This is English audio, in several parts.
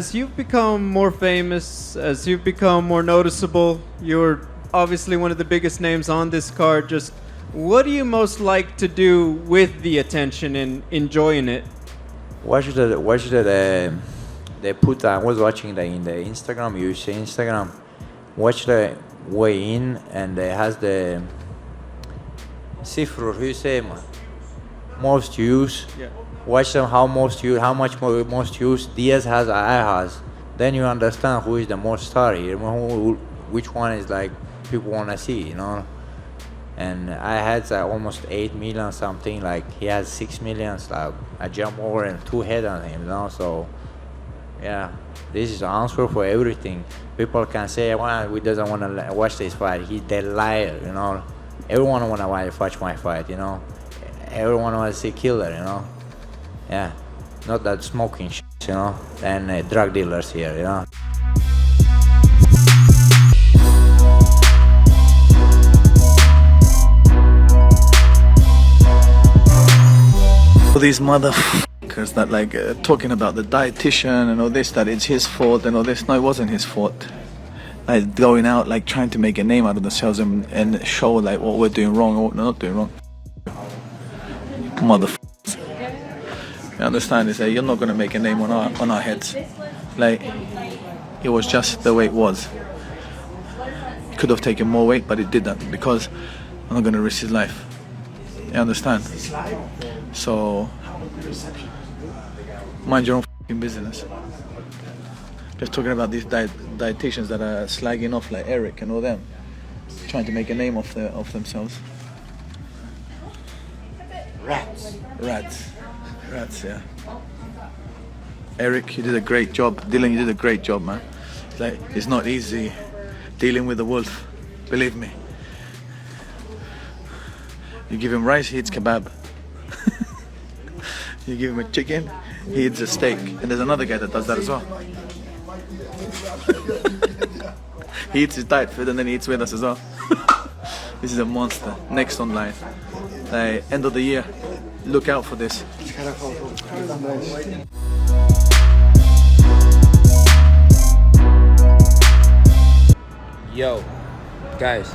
as you've become more famous, as you've become more noticeable, you're obviously one of the biggest names on this card. Just what do you most like to do with the attention and enjoying it? Watch the they put. I was watching in the Instagram. You see Instagram. Watch the weigh in, and it has the siffror. You say most use. Yeah. Watch them how much most use Diaz has, I has. Then you understand who is the most star here, which one is like people want to see, you know. And I had almost 8 million something, like he has 6 million. Like I jump over and 2 head on him, you know. So yeah, this is the answer for everything. People can say, well, we doesn't want to watch this fight. They liar, you know. Everyone want to watch my fight, you know. Everyone wants to see killer, you know. Yeah, not that smoking shit, you know, and drug dealers here, you know. All these motherfuckers that like talking about the dietitian and all this, that it's his fault and all this. No, it wasn't his fault. Like going out, like trying to make a name out of themselves and show like what we're doing wrong or what we're not doing wrong. Motherfuckers. You understand? Is that you're not gonna make a name on our heads. Like it was just the way it was. He could have taken more weight, but he didn't because I'm not gonna risk his life. You understand? So mind your own f***ing business. Just talking about these dietitians that are slagging off like Eric and all them, trying to make a name of themselves. Rats, yeah. Eric, you did a great job. Dylan, you did a great job, man. Like, it's not easy dealing with the wolf, believe me. You give him rice, he eats kebab. You give him a chicken, he eats a steak. And there's another guy that does that as well. He eats his diet food and then he eats with us as well. This is a monster. Next online. End of the year. Look out for this. Yo, guys,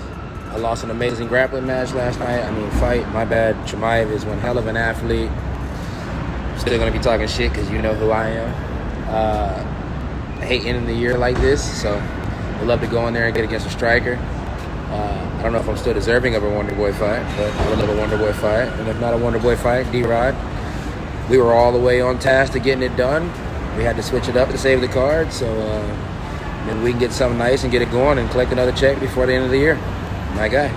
I lost an amazing grappling match last night. Fight, my bad. Chimaev is one hell of an athlete. Still gonna be talking shit because you know who I am. I hate ending the year like this, so I'd love to go in there and get against a striker. I don't know if I'm still deserving of a Wonder Boy fight, but I would love a Wonder Boy fight. And if not a Wonder Boy fight, D-Rod. We were all the way on task to getting it done. We had to switch it up to save the card, so maybe we can get something nice and get it going and collect another check before the end of the year. My guy.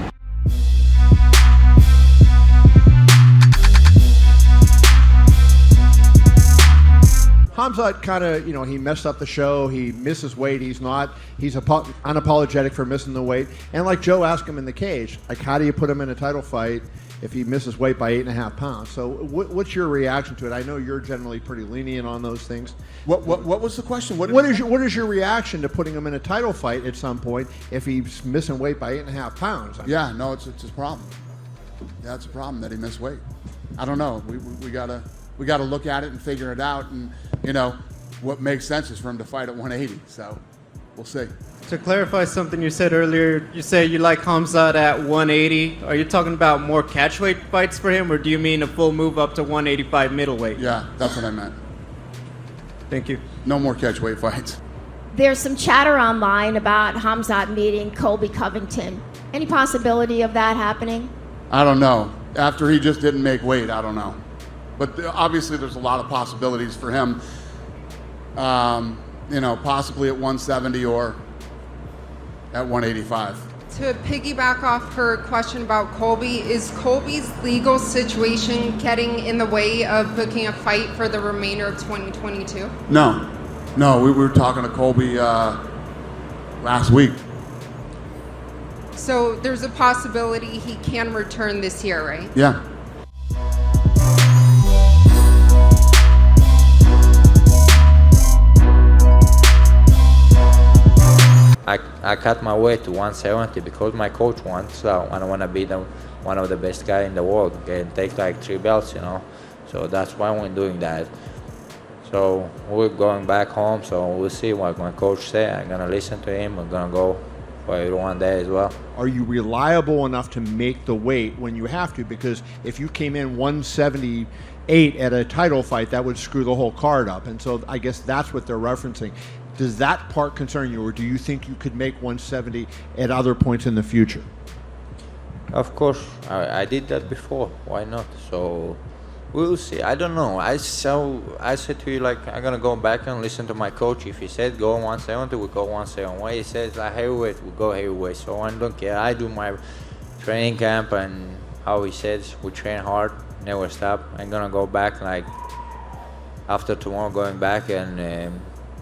Khamzat kind of, he messed up the show. He misses weight. He's unapologetic for missing the weight. And like Joe asked him in the cage, like, how do you put him in a title fight if he misses weight by 8.5 pounds? So what's your reaction to it? I know you're generally pretty lenient on those things. What was the question? What is your reaction to putting him in a title fight at some point if he's missing weight by 8.5 pounds? Yeah, no, it's a problem. Yeah, it's a problem that he missed weight. I don't know. We gotta look at it and figure it out. And what makes sense is for him to fight at 180. So we'll see. To clarify something you said earlier, you say you like Khamzat at 180. Are you talking about more catchweight fights for him, or do you mean a full move up to 185 middleweight? Yeah, that's what I meant. Thank you. No more catchweight fights. There's some chatter online about Khamzat meeting Colby Covington. Any possibility of that happening? I don't know. After he just didn't make weight, I don't know. But obviously there's a lot of possibilities for him. Possibly at 170 or at 185. To piggyback off her question about Colby, is Colby's legal situation getting in the way of booking a fight for the remainder of 2022? No, we were talking to Colby last week. So there's a possibility he can return this year, right? Yeah. I cut my weight to 170 because my coach wants, so I want to be one of the best guys in the world and take like 3 belts, So that's why we're doing that. So we're going back home, so we'll see what my coach say. I'm gonna listen to him. I'm gonna go for everyone there as well. Are you reliable enough to make the weight when you have to? Because if you came in 178 at a title fight, that would screw the whole card up. And so I guess that's what they're referencing. Does that part concern you, or do you think you could make 170 at other points in the future? Of course, I did that before. Why not? So we'll see. I don't know. I said to you, like, I'm gonna go back and listen to my coach. If he said go 170, we go 171. He says like heavyweight, we go heavyweight. So I don't care. I do my training camp, and how he says we train hard, never stop. I'm gonna go back like after tomorrow, going back and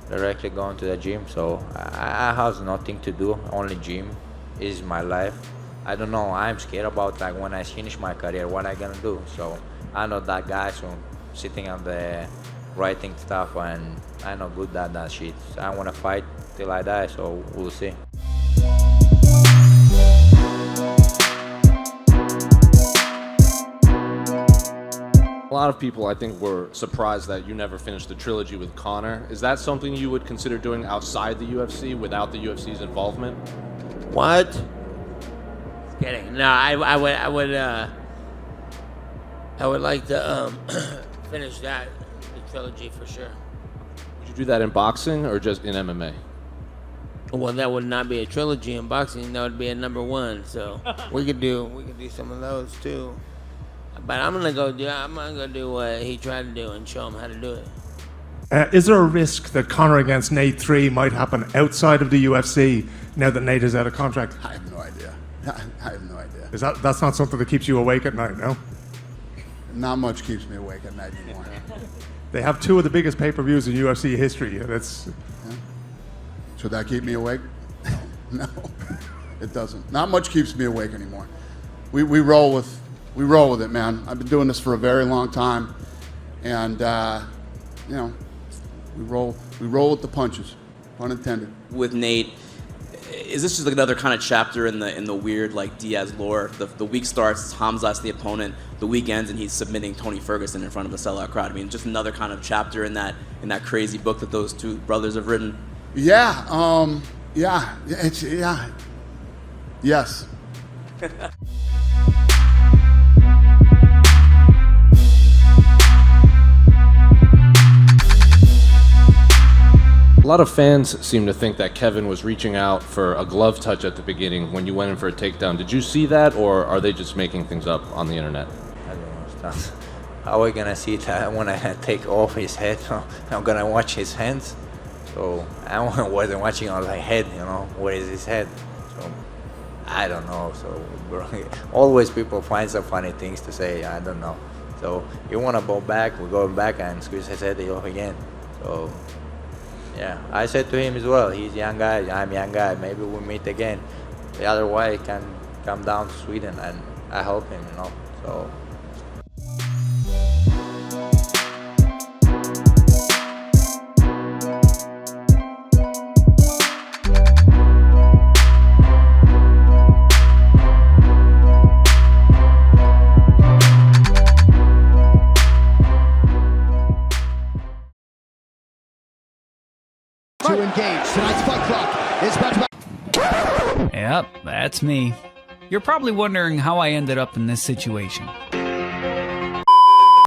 directly going to the gym. So I have nothing to do. Only gym is my life. I don't know. I'm scared about like when I finish my career, what I gonna do. So I'm not that guy, so sitting on the writing stuff, and I'm not good at that shit. So I wanna fight till I die, so we'll see. A lot of people, I think, were surprised that you never finished the trilogy with Conor. Is that something you would consider doing outside the UFC without the UFC's involvement? What? Just kidding. No, I would like to finish the trilogy for sure. Would you do that in boxing or just in MMA? Well, that would not be a trilogy in boxing. That would be a number one. So we could do some of those too. But I'm gonna go do what he tried to do and show him how to do it. Is there a risk that Conor against Nate 3 might happen outside of the UFC now that Nate is out of contract? I have no idea. I have no idea. That's not something that keeps you awake at night, no? Not much keeps me awake at night anymore. They have two of the biggest pay-per-views in UFC history. That's. Yeah. Should that keep me awake? No, it doesn't. Not much keeps me awake anymore. We roll with it, man. I've been doing this for a very long time, and you know, we roll with the punches, pun intended. With Nate, is this just like another kind of chapter in the weird like Diaz lore? The week starts, Khamzat's the opponent. The week ends, and he's submitting Tony Ferguson in front of a sellout crowd. I mean, just another kind of chapter in that crazy book that those two brothers have written. Yeah. Yes. A lot of fans seem to think that Kevin was reaching out for a glove touch at the beginning when you went in for a takedown. Did you see that, or are they just making things up on the internet? I don't understand. How are we gonna see that when I take off his head? I'm gonna watch his hands. So I wasn't watching on my head, you know, where is his head? So I don't know. So always people find some funny things to say. I don't know. So you wanna go back? We're going back and squeeze his head off again. So yeah, I said to him as well. He's a young guy. I'm a young guy. Maybe we'll meet again. The other way, he can come down to Sweden and I help him, you know. So. To engage. Tonight's fight clock is about to... Yep, that's me. You're probably wondering how I ended up in this situation.